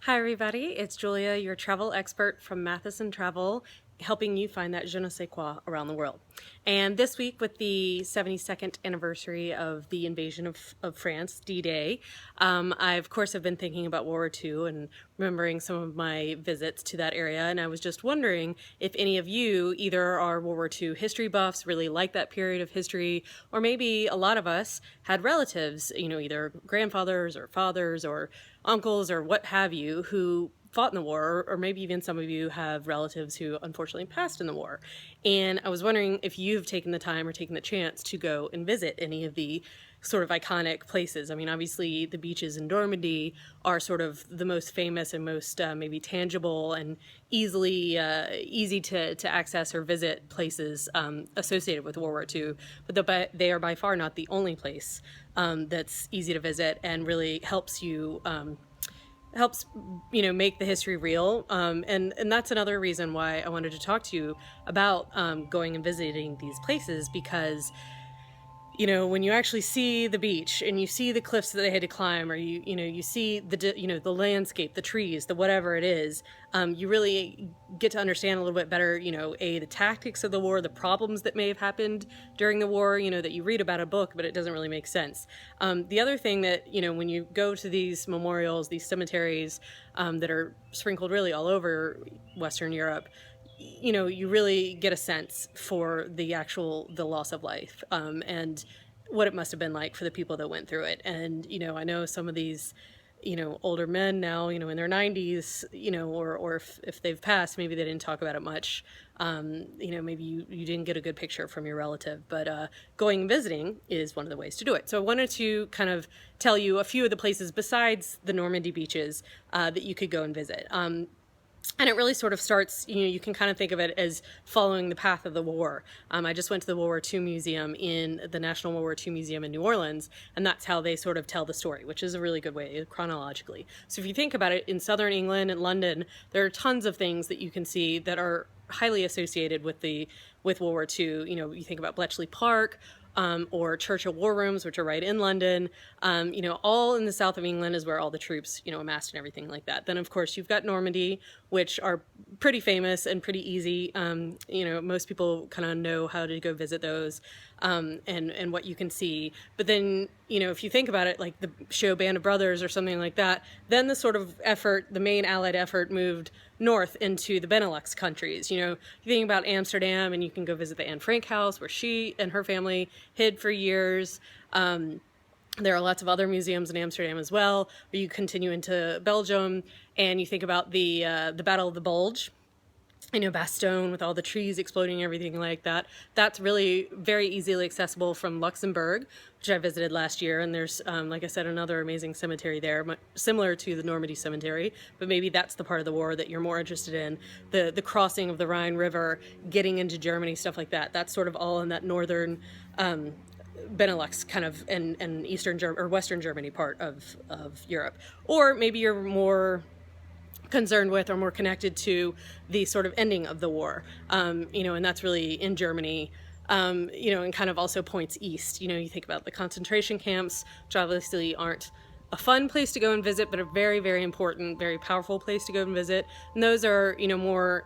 Hi everybody, it's Julia, your travel expert from Matheson Travel, helping you find that je ne sais quoi around the world. And this week, with the 72nd anniversary of the invasion of France, D-Day, I of course have been thinking about World War II and remembering some of my visits to that area, and I was just wondering if any of you either are World War II history buffs, really like that period of history, or maybe a lot of us had relatives, either grandfathers or fathers or uncles or what have you, who fought in the war, or maybe even some of you have relatives who unfortunately passed in the war. And I was wondering if you've taken the time or taken the chance to go and visit any of the sort of iconic places. I mean, obviously the beaches in Normandy are sort of the most famous and most maybe tangible and easy to access or visit places associated with World War II, but they are by far not the only place that's easy to visit and really helps make the history real, and that's another reason why I wanted to talk to you about going and visiting these places, because when you actually see the beach and you see the cliffs that they had to climb, or you see the landscape, the trees, the whatever it is, you really get to understand a little bit better, the tactics of the war, the problems that may have happened during the war, that you read about a book, but it doesn't really make sense. The other thing that, when you go to these memorials, these cemeteries that are sprinkled really all over Western Europe, you really get a sense for the loss of life, and what it must have been like for the people that went through it. And, I know some of these, older men now, in their 90s, or if they've passed, maybe they didn't talk about it much. Maybe you didn't get a good picture from your relative, but going and visiting is one of the ways to do it. So I wanted to kind of tell you a few of the places besides the Normandy beaches that you could go and visit. And it really sort of starts, you can kind of think of it as following the path of the war. I just went to the World War II Museum in the National World War II Museum in New Orleans, and that's how they sort of tell the story, which is a really good way, chronologically. So if you think about it, in southern England and London, there are tons of things that you can see that are highly associated with World War II. You think about Bletchley Park, or Churchill War Rooms, which are right in London. All in the south of England is where all the troops, amassed and everything like that. Then, of course, you've got Normandy, which are pretty famous and pretty easy. Most people kind of know how to go visit those, and what you can see. But then, if you think about it, like the show Band of Brothers or something like that, then the main Allied effort moved north into the Benelux countries. You think about Amsterdam, and you can go visit the Anne Frank house where she and her family hid for years. There are lots of other museums in Amsterdam as well. Or you continue into Belgium, and you think about the Battle of the Bulge. Bastogne with all the trees exploding and everything like that. That's really very easily accessible from Luxembourg, which I visited last year. And there's, like I said, another amazing cemetery there, similar to the Normandy cemetery, but maybe that's the part of the war that you're more interested in. The crossing of the Rhine River, getting into Germany, stuff like that. That's sort of all in that northern Benelux kind of, and Eastern or Western Germany part of Europe. Or maybe you're more concerned with or more connected to the sort of ending of the war, and that's really in Germany, and kind of also points east. You think about the concentration camps, which obviously aren't a fun place to go and visit, but a very, very important, very powerful place to go and visit. And those are, more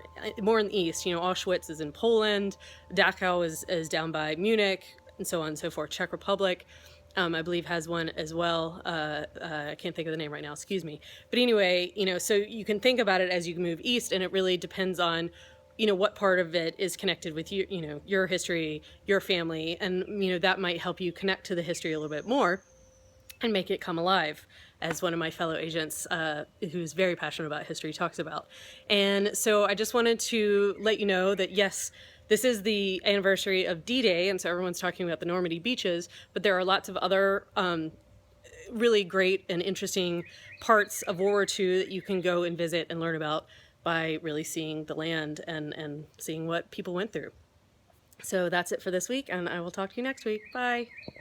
in the east. Auschwitz is in Poland, Dachau is down by Munich, and so on and so forth. Czech Republic, I believe, has one as well. I can't think of the name right now, excuse me. But anyway, so you can think about it as you move east, and it really depends on, what part of it is connected with you, your history, your family, and, that might help you connect to the history a little bit more and make it come alive, as one of my fellow agents, who's very passionate about history, talks about. And so I just wanted to let you know that, yes, this is the anniversary of D-Day, and so everyone's talking about the Normandy beaches, but there are lots of other really great and interesting parts of World War II that you can go and visit and learn about by really seeing the land and seeing what people went through. So that's it for this week, and I will talk to you next week. Bye.